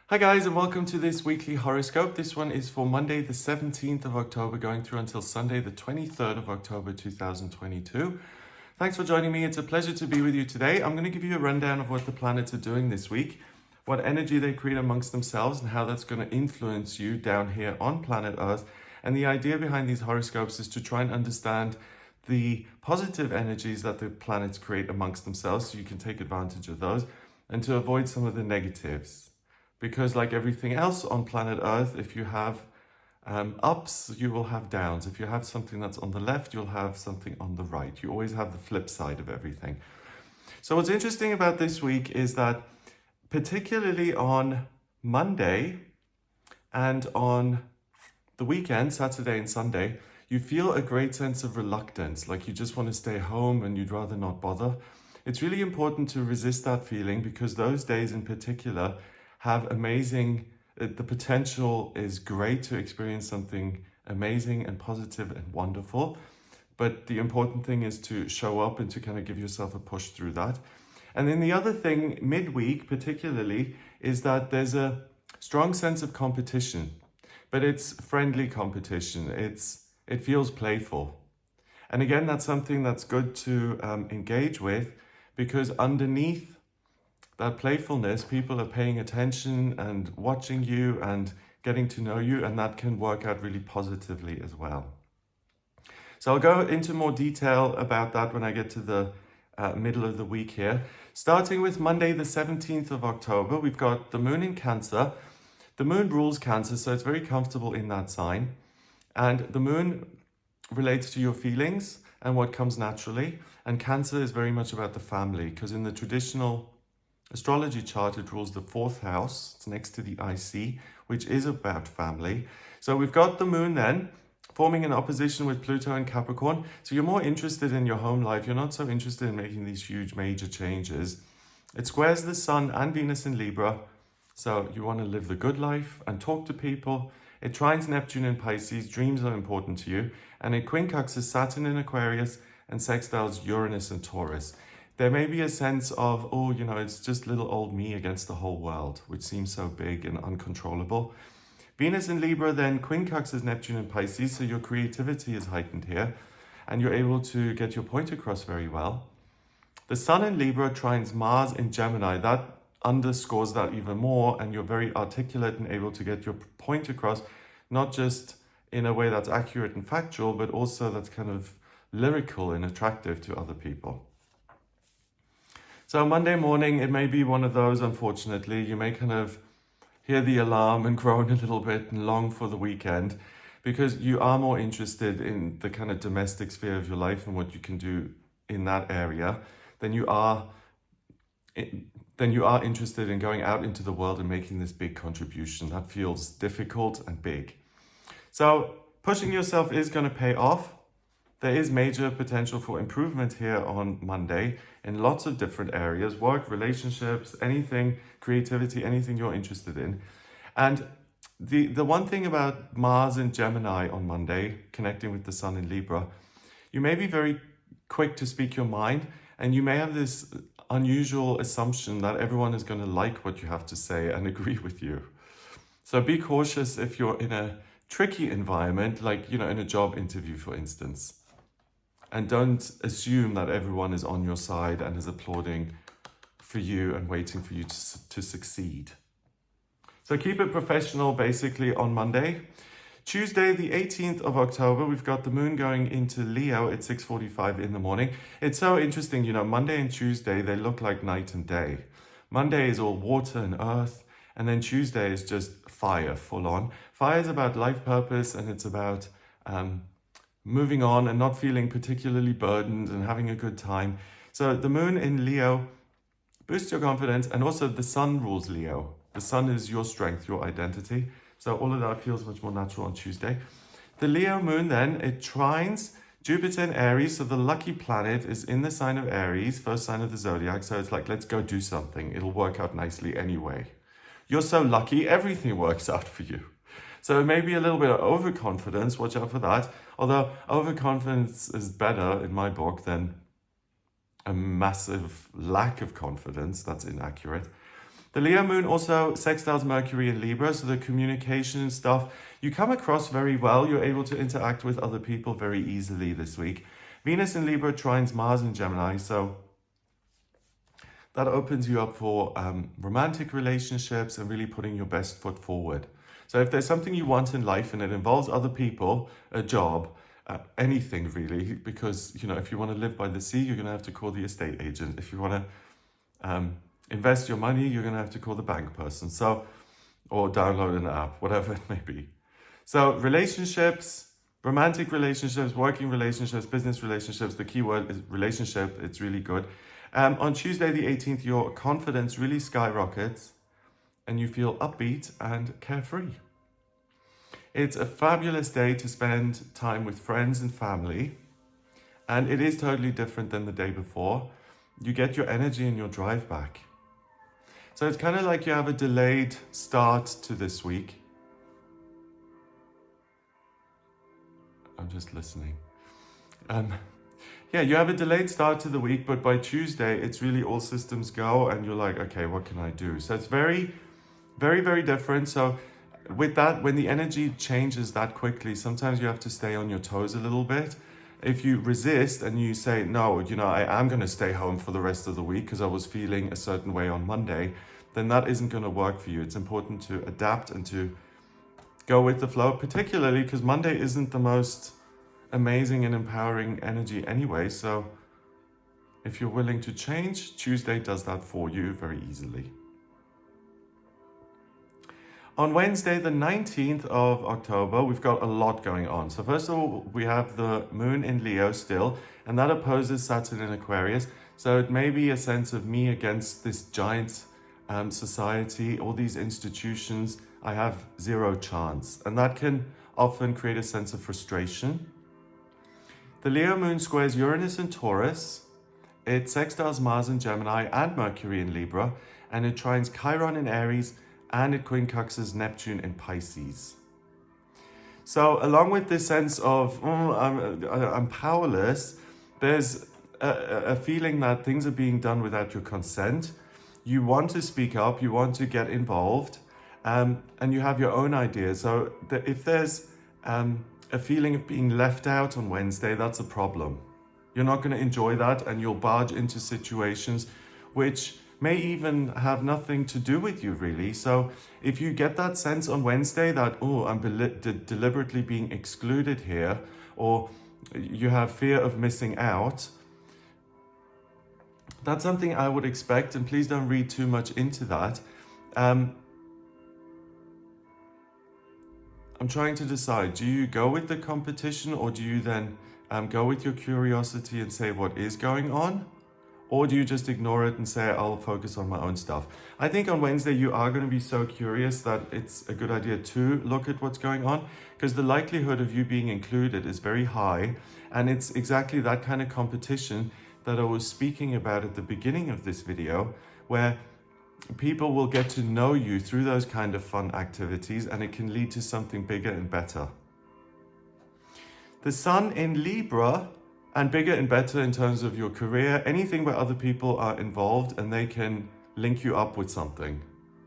Hi guys, and welcome to this weekly horoscope. This one is for Monday the 17th of October going through until Sunday the 23rd of October 2022. Thanks for joining me. It's a pleasure to be with you today. I'm going to give you a rundown of what the planets are doing this week, what energy they create amongst themselves, and how that's going to influence you down here on planet Earth. And the idea behind these horoscopes is to try and understand the positive energies that the planets create amongst themselves so you can take advantage of those and to avoid some of the negatives. Because like everything else on planet Earth, if you have ups, you will have downs. If you have something that's on the left, you'll have something on the right. You always have the flip side of everything. So what's interesting about this week is that particularly on Monday and on the weekend, Saturday and Sunday, you feel a great sense of reluctance, like you just want to stay home and you'd rather not bother. It's really important to resist that feeling because those days in particular have the potential is great to experience something amazing and positive and wonderful. But the important thing is to show up and to kind of give yourself a push through that. And then the other thing, midweek particularly, is that there's a strong sense of competition, but it's friendly competition. It feels playful. And again, that's something that's good to engage with because underneath that playfulness, people are paying attention and watching you and getting to know you, and that can work out really positively as well. So I'll go into more detail about that when I get to the middle of the week here. Starting with Monday, the 17th of October, we've got the moon in Cancer. The moon rules Cancer, so it's very comfortable in that sign. And the moon relates to your feelings and what comes naturally. And Cancer is very much about the family, because in the traditional astrology chart, it rules the fourth house. It's next to the IC, which is about family. So we've got the moon then forming an opposition with Pluto and Capricorn. So you're more interested in your home life. You're not so interested in making these huge major changes. It squares the sun and Venus in Libra. So you want to live the good life and talk to people. It trines Neptune in Pisces. Dreams are important to you. And it quincunxes Saturn in Aquarius and sextiles Uranus and Taurus. There may be a sense of, it's just little old me against the whole world, which seems so big and uncontrollable. Venus in Libra then quincunxes Neptune in Pisces, so your creativity is heightened here, and you're able to get your point across very well. The Sun in Libra trines Mars in Gemini. That underscores that even more, and you're very articulate and able to get your point across, not just in a way that's accurate and factual, but also that's kind of lyrical and attractive to other people. So Monday morning, it may be one of those, unfortunately. You may kind of hear the alarm and groan a little bit and long for the weekend because you are more interested in the kind of domestic sphere of your life and what you can do in that area than you are interested in going out into the world and making this big contribution. That feels difficult and big. So pushing yourself is going to pay off. There is major potential for improvement here on Monday in lots of different areas, work, relationships, anything, creativity, anything you're interested in. And the one thing about Mars in Gemini on Monday, connecting with the Sun in Libra, you may be very quick to speak your mind, and you may have this unusual assumption that everyone is going to like what you have to say and agree with you. So be cautious if you're in a tricky environment, like, in a job interview, for instance. And don't assume that everyone is on your side and is applauding for you and waiting for you to succeed. So keep it professional, basically, on Monday. Tuesday, the 18th of October, we've got the moon going into Leo at 6:45 in the morning. It's so interesting, Monday and Tuesday, they look like night and day. Monday is all water and earth, and then Tuesday is just fire, full on. Fire is about life purpose, and it's about moving on and not feeling particularly burdened and having a good time. So the moon in Leo boosts your confidence, and also the sun rules Leo. The sun is your strength, your identity. So all of that feels much more natural on Tuesday. The Leo moon then, it trines Jupiter in Aries. So the lucky planet is in the sign of Aries, first sign of the zodiac. So it's like, let's go do something. It'll work out nicely anyway. You're so lucky, everything works out for you. So it may be a little bit of overconfidence, watch out for that. Although overconfidence is better in my book than a massive lack of confidence, that's inaccurate. The Leo moon also sextiles Mercury in Libra, so the communication stuff, you come across very well. You're able to interact with other people very easily this week. Venus in Libra trines Mars in Gemini, so that opens you up for romantic relationships and really putting your best foot forward. So if there's something you want in life and it involves other people, a job, anything really, because, you know, if you want to live by the sea, you're going to have to call the estate agent. If you want to invest your money, you're going to have to call the bank person. So, or download an app, whatever it may be. So relationships, romantic relationships, working relationships, business relationships, the key word is relationship. It's really good. On Tuesday the 18th, your confidence really skyrockets and you feel upbeat and carefree. It's a fabulous day to spend time with friends and family, and it is totally different than the day before. You get your energy and your drive back. So it's kind of like you have a delayed start to this week. I'm just listening. Yeah, you have a delayed start to the week, but by Tuesday, it's really all systems go and you're like, okay, what can I do? So it's very, very, very different. So with that, when the energy changes that quickly, sometimes you have to stay on your toes a little bit. If you resist and you say, no, you know, I am going to stay home for the rest of the week because I was feeling a certain way on Monday, then that isn't going to work for you. It's important to adapt and to go with the flow, particularly because Monday isn't the most amazing and empowering energy anyway. So if you're willing to change, Tuesday does that for you very easily. On Wednesday, the 19th of October, we've got a lot going on. So first of all, we have the moon in Leo still, and that opposes Saturn in Aquarius. So it may be a sense of me against this giant society, all these institutions. I have zero chance. And that can often create a sense of frustration. The Leo moon squares Uranus and Taurus. It sextiles Mars in Gemini and Mercury in Libra, and it trines Chiron in Aries, and it quincunxes Neptune in Pisces. So along with this sense of, I'm powerless, there's a feeling that things are being done without your consent. You want to speak up, you want to get involved, and you have your own ideas. So if there's a feeling of being left out on Wednesday, that's a problem. You're not going to enjoy that, and you'll barge into situations which may even have nothing to do with you, really. So if you get that sense on Wednesday that, oh, I'm deliberately being excluded here, or you have fear of missing out, that's something I would expect, and please don't read too much into that. I'm trying to decide, do you go with the competition, or do you then go with your curiosity and say what is going on? Or do you just ignore it and say, I'll focus on my own stuff? I think on Wednesday, you are going to be so curious that it's a good idea to look at what's going on, because the likelihood of you being included is very high. And it's exactly that kind of competition that I was speaking about at the beginning of this video, where people will get to know you through those kind of fun activities, and it can lead to something bigger and better. The sun in Libra, and bigger and better in terms of your career, anything where other people are involved and they can link you up with something,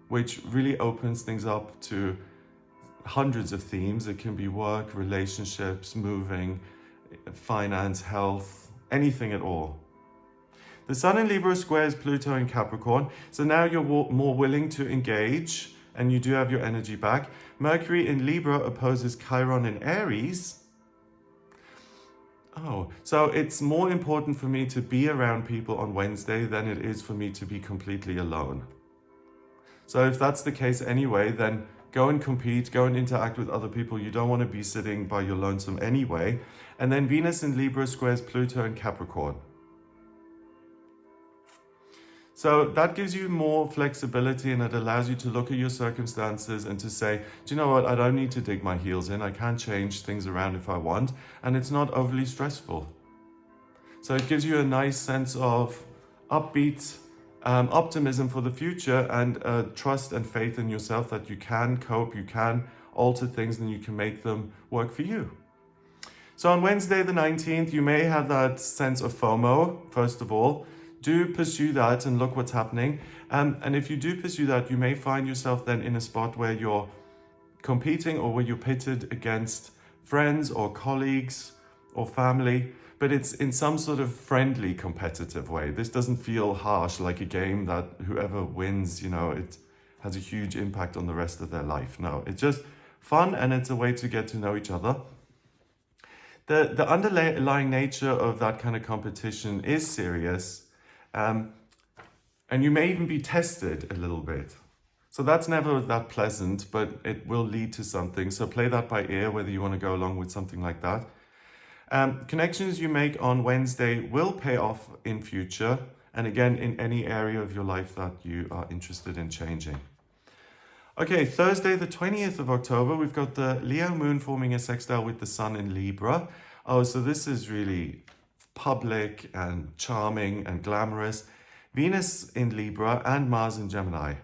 which really opens things up to hundreds of themes. It can be work, relationships, moving, finance, health, anything at all. The sun in Libra squares Pluto in Capricorn, so now you're more willing to engage and you do have your energy back. Mercury in Libra opposes Chiron in Aries. Oh, so it's more important for me to be around people on Wednesday than it is for me to be completely alone. So if that's the case anyway, then go and compete, go and interact with other people. You don't want to be sitting by your lonesome anyway. And then Venus in Libra squares Pluto in Capricorn. So that gives you more flexibility, and it allows you to look at your circumstances and to say, do you know what, I don't need to dig my heels in. I can change things around if I want, and it's not overly stressful. So it gives you a nice sense of upbeat optimism for the future, and trust and faith in yourself that you can cope, you can alter things, and you can make them work for you. So on Wednesday the 19th, you may have that sense of FOMO, first of all. do pursue that and look what's happening. And if you do pursue that, you may find yourself then in a spot where you're competing or where you're pitted against friends or colleagues or family, but it's in some sort of friendly, competitive way. This doesn't feel harsh, like a game that whoever wins, it has a huge impact on the rest of their life. No, it's just fun, and it's a way to get to know each other. The underlying nature of that kind of competition is serious, and you may even be tested a little bit. So that's never that pleasant, but it will lead to something. So play that by ear, whether you want to go along with something like that. Connections you make on Wednesday will pay off in future, and again, in any area of your life that you are interested in changing. Okay, Thursday, the 20th of October, we've got the Leo moon forming a sextile with the sun in Libra. Oh, so this is really public and charming and glamorous. Venus in Libra and Mars in Gemini.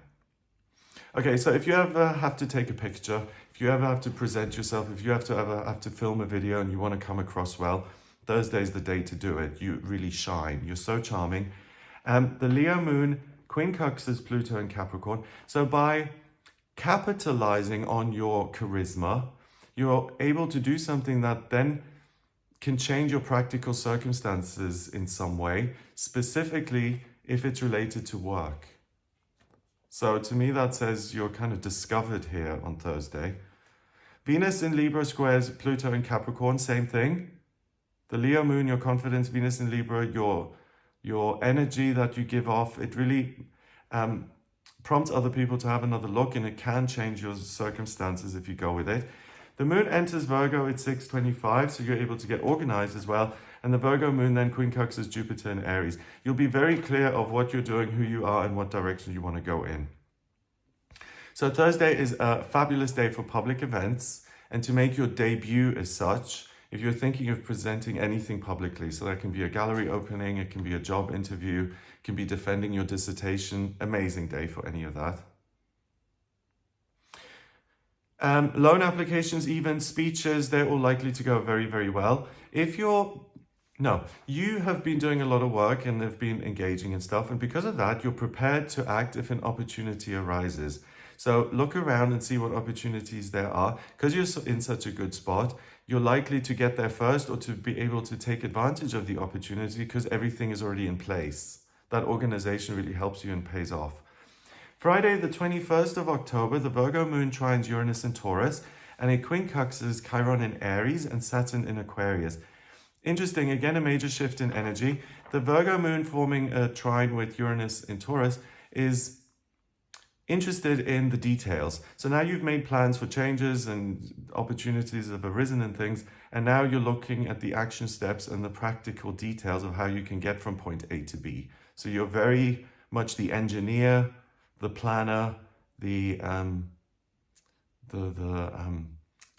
Okay, so if you ever have to take a picture, if you ever have to present yourself, if you ever have to film a video and you want to come across well, Thursday's the day to do it. You really shine. You're so charming. The Leo moon quincunxes Pluto in Capricorn. So by capitalizing on your charisma, you're able to do something that then can change your practical circumstances in some way, specifically if it's related to work. So to me, that says you're kind of discovered here on Thursday. Venus in Libra squares Pluto in Capricorn, same thing. The Leo moon, your confidence, Venus in Libra, your energy that you give off, it really prompts other people to have another look, and it can change your circumstances if you go with it. The moon enters Virgo at 6:25, so you're able to get organized as well. And the Virgo moon then quincunxes Jupiter in Aries. You'll be very clear of what you're doing, who you are, and what direction you want to go in. So Thursday is a fabulous day for public events and to make your debut as such. If you're thinking of presenting anything publicly, so that can be a gallery opening, it can be a job interview, it can be defending your dissertation, amazing day for any of that. Loan applications, even speeches, they're all likely to go very, very well. You have been doing a lot of work and have been engaging in stuff, and because of that, you're prepared to act if an opportunity arises. So look around and see what opportunities there are. Because you're in such a good spot, you're likely to get there first or to be able to take advantage of the opportunity because everything is already in place. That organization really helps you and pays off. Friday, the 21st of October, the Virgo moon trines Uranus in Taurus, and it quincunxes Chiron in Aries and Saturn in Aquarius. Interesting, again, a major shift in energy. The Virgo moon forming a trine with Uranus in Taurus is interested in the details. So now you've made plans for changes and opportunities have arisen and things, and now you're looking at the action steps and the practical details of how you can get from point A to B. So you're very much the engineer, the planner, the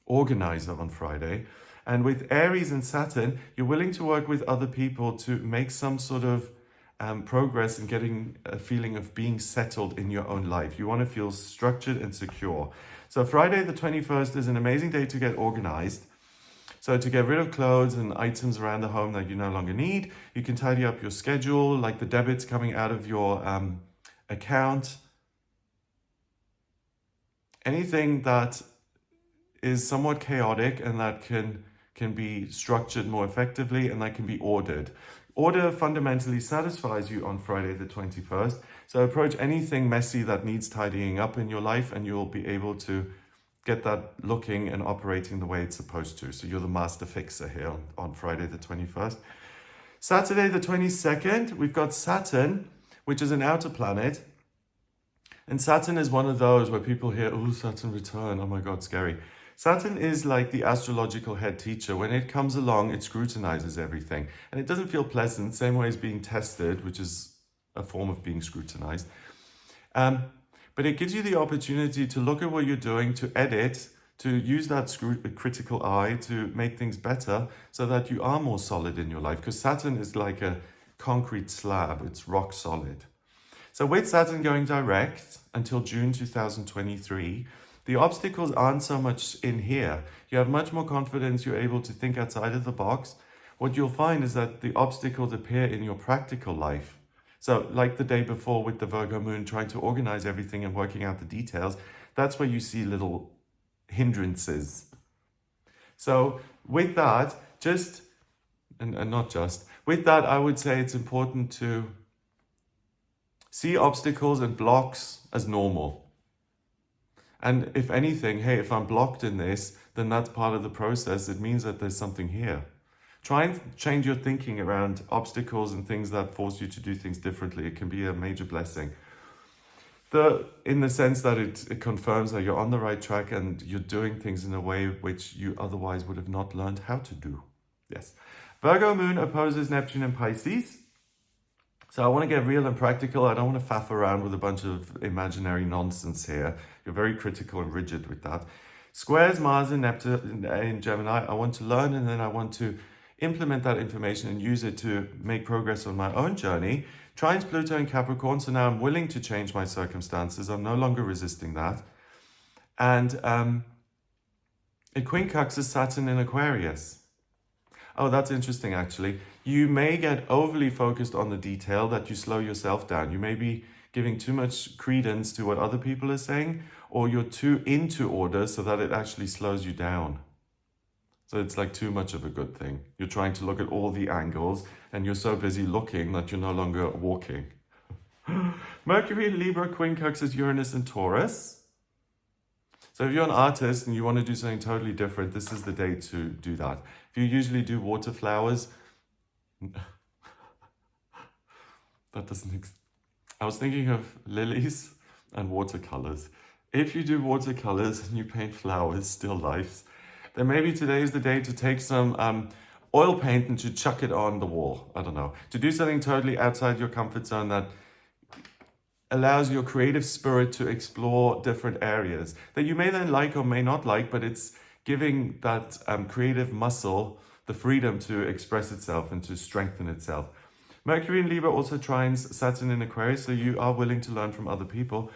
organizer on Friday. And with Aries and Saturn, you're willing to work with other people to make some sort of progress in getting a feeling of being settled in your own life. You want to feel structured and secure. So Friday the 21st is an amazing day to get organized. So to get rid of clothes and items around the home that you no longer need, you can tidy up your schedule, like the debits coming out of your account. Anything that is somewhat chaotic and that can be structured more effectively and that can be ordered. Order fundamentally satisfies you on Friday the 21st. So approach anything messy that needs tidying up in your life and you'll be able to get that looking and operating the way it's supposed to. So you're the master fixer here on Friday the 21st. Saturday the 22nd, we've got Saturn, which is an outer planet. And Saturn is one of those where people hear, oh, Saturn return, oh my God, scary. Saturn is like the astrological head teacher. When it comes along, it scrutinizes everything. And it doesn't feel pleasant, same way as being tested, which is a form of being scrutinized. But it gives you the opportunity to look at what you're doing, to edit, to use that critical eye to make things better so that you are more solid in your life. Because Saturn is like a concrete slab, it's rock solid. So with Saturn going direct until June 2023, the obstacles aren't so much in here. You have much more confidence, you're able to think outside of the box. What you'll find is that the obstacles appear in your practical life. So like the day before with the Virgo moon, trying to organize everything and working out the details, that's where you see little hindrances. So with that, with that, I would say it's important to see obstacles and blocks as normal. And if anything, hey, if I'm blocked in this, then that's part of the process. It means that there's something here. Try and change your thinking around obstacles and things that force you to do things differently. It can be a major blessing. In the sense that it confirms that you're on the right track and you're doing things in a way which you otherwise would have not learned how to do. Yes. Virgo moon opposes Neptune in Pisces. So I want to get real and practical. I don't want to faff around with a bunch of imaginary nonsense here. You're very critical and rigid with that. Squares Mars and Neptune in Gemini. I want to learn, and then I want to implement that information and use it to make progress on my own journey. Trines Pluto in Capricorn. So now I'm willing to change my circumstances. I'm no longer resisting that. And it quincunxes Saturn in Aquarius. Oh, that's interesting, actually. You may get overly focused on the detail that you slow yourself down. You may be giving too much credence to what other people are saying, or you're too into order so that it actually slows you down. So it's like too much of a good thing. You're trying to look at all the angles and you're so busy looking that you're no longer walking. Mercury in Libra quincunxes Uranus and Taurus. So if you're an artist and you want to do something totally different, this is the day to do that. If you usually do water flowers, I was thinking of lilies and watercolors. If you do watercolors and you paint flowers, still lifes, then maybe today is the day to take some oil paint and to chuck it on the wall. I don't know. To do something totally outside your comfort zone that allows your creative spirit to explore different areas that you may then like or may not like, but it's giving that creative muscle the freedom to express itself and to strengthen itself. Mercury in Libra also trines Saturn in Aquarius, so you are willing to learn from other people.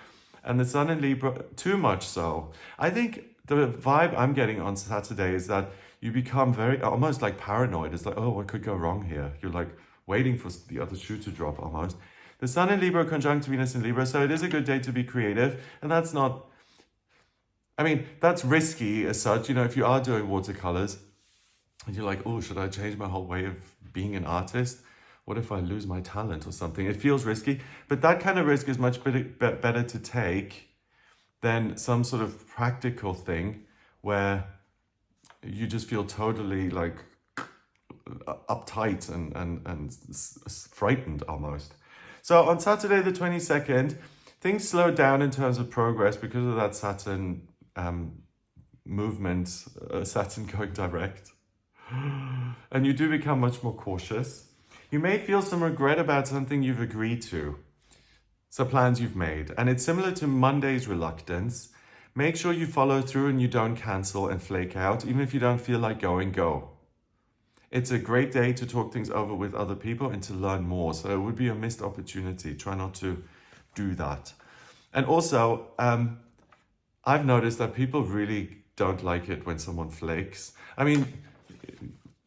And the Sun in Libra, too much so. I think the vibe I'm getting on Saturday is that you become very, almost like paranoid. It's like, oh, what could go wrong here? You're like waiting for the other shoe to drop almost. The Sun in Libra conjunct Venus in Libra, so it is a good day to be creative. And that's not, I mean, that's risky as such. You know, if you are doing watercolors and you're like, oh, should I change my whole way of being an artist? What if I lose my talent or something? It feels risky, but that kind of risk is much better to take than some sort of practical thing where you just feel totally like uptight and frightened almost. So on Saturday the 22nd, things slow down in terms of progress because of that Saturn movement, Saturn going direct. And you do become much more cautious. You may feel some regret about something you've agreed to, so plans you've made. And it's similar to Monday's reluctance. Make sure you follow through and you don't cancel and flake out. Even if you don't feel like going, go. It's a great day to talk things over with other people and to learn more. So it would be a missed opportunity. Try not to do that. And also, I've noticed that people really don't like it when someone flakes. I mean,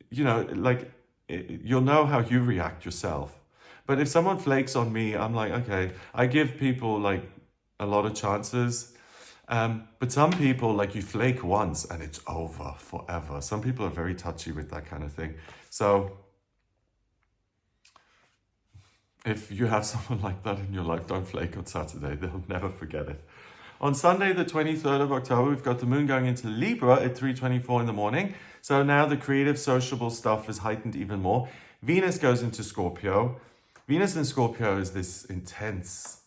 you know, like, you'll know how you react yourself. But if someone flakes on me, I'm like, okay, I give people like a lot of chances. But some people, like, you flake once and it's over forever. Some people are very touchy with that kind of thing. So if you have someone like that in your life, don't flake on Saturday. They'll never forget it. On Sunday, the 23rd of October, we've got the moon going into Libra at 3:24 in the morning. So now the creative, sociable stuff is heightened even more. Venus goes into Scorpio. Venus in Scorpio is this intense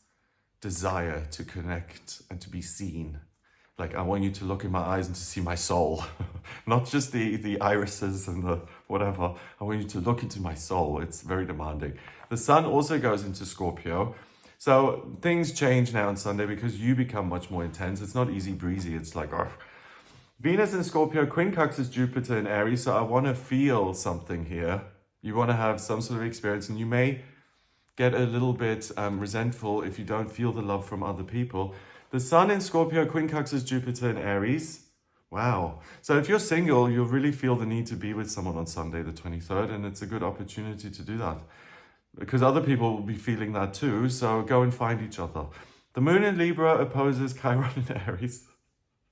desire to connect and to be seen. Like, I want you to look in my eyes and to see my soul. Not just the irises and the whatever. I want you to look into my soul. It's very demanding. The sun also goes into Scorpio. So things change now on Sunday because you become much more intense. It's not easy breezy. It's like, oh. Venus in Scorpio quincunxes Jupiter in Aries. So I want to feel something here. You want to have some sort of experience, and you may get a little bit resentful if you don't feel the love from other people. The sun in Scorpio quincunxes Jupiter in Aries. Wow. So if you're single, you'll really feel the need to be with someone on Sunday the 23rd, and it's a good opportunity to do that. because other people will be feeling that too. So go and find each other. The moon in Libra opposes Chiron in Aries.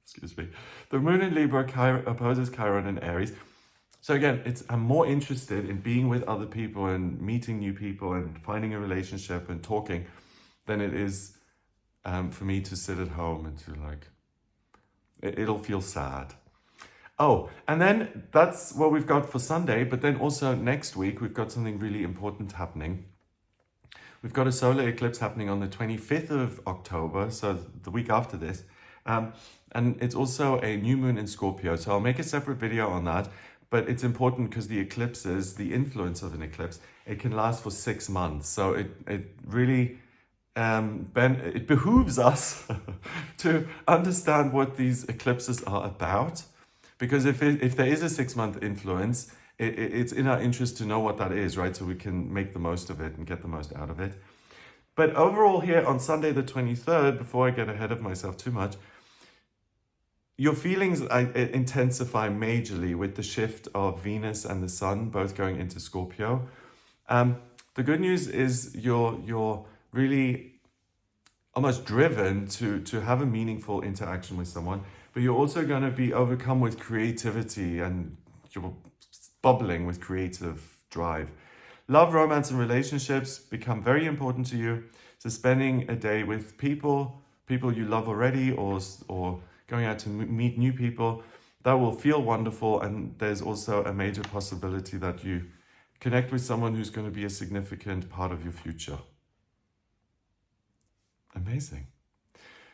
Excuse me. The moon in Libra opposes Chiron in Aries. So again, I'm more interested in being with other people and meeting new people and finding a relationship and talking than it is for me to sit at home and to like, it'll feel sad. Oh, and then that's what we've got for Sunday. But then also next week, we've got something really important happening. We've got a solar eclipse happening on the 25th of October, so the week after this. And it's also a new moon in Scorpio. So I'll make a separate video on that. But it's important because the eclipses, the influence of an eclipse, it can last for 6 months. So it really it behooves us to understand what these eclipses are about. Because if there is a 6-month influence, it's in our interest to know what that is, right? So we can make the most of it and get the most out of it. But overall here on Sunday the 23rd, before I get ahead of myself too much, your feelings intensify majorly with the shift of Venus and the Sun both going into Scorpio. The good news is you're really almost driven to have a meaningful interaction with someone, but you're also going to be overcome with creativity and you're bubbling with creative drive. Love, romance, and relationships become very important to you. So spending a day with people you love already, or going out to meet new people, that will feel wonderful. And there's also a major possibility that you connect with someone who's going to be a significant part of your future. Amazing.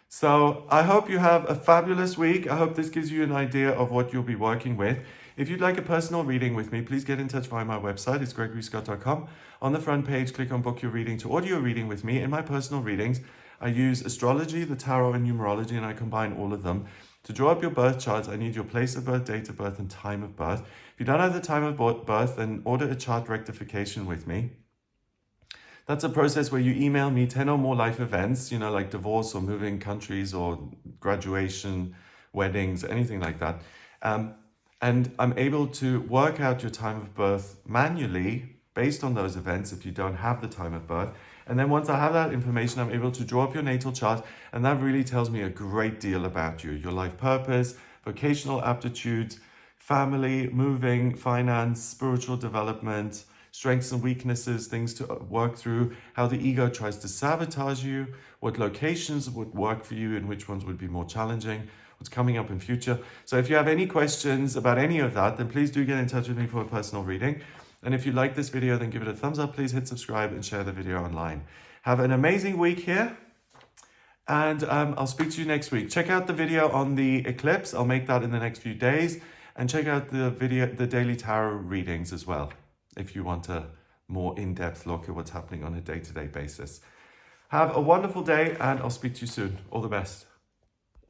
So I hope you have a fabulous week. I hope this gives you an idea of what you'll be working with. If you'd like a personal reading with me, please get in touch via my website. It's gregoryscott.com. On the front page, click on Book Your Reading to order your reading with me. In my personal readings, I use astrology, the tarot, and numerology, and I combine all of them. To draw up your birth charts, I need your place of birth, date of birth, and time of birth. If you don't have the time of birth, then order a chart rectification with me. That's a process where you email me 10 or more life events, like divorce or moving countries or graduation, weddings, anything like that. And I'm able to work out your time of birth manually based on those events if you don't have the time of birth. And then once I have that information, I'm able to draw up your natal chart. And that really tells me a great deal about you, your life purpose, vocational aptitudes, family, moving, finance, spiritual development, strengths and weaknesses, things to work through, how the ego tries to sabotage you, what locations would work for you and which ones would be more challenging, what's coming up in future. So if you have any questions about any of that, then please do get in touch with me for a personal reading. And if you like this video, then give it a thumbs up. Please hit subscribe and share the video online. Have an amazing week here. And I'll speak to you next week. Check out the video on the eclipse. I'll make that in the next few days. And check out the daily tarot readings as well, if you want a more in-depth look at what's happening on a day-to-day basis. Have a wonderful day, and I'll speak to you soon. All the best.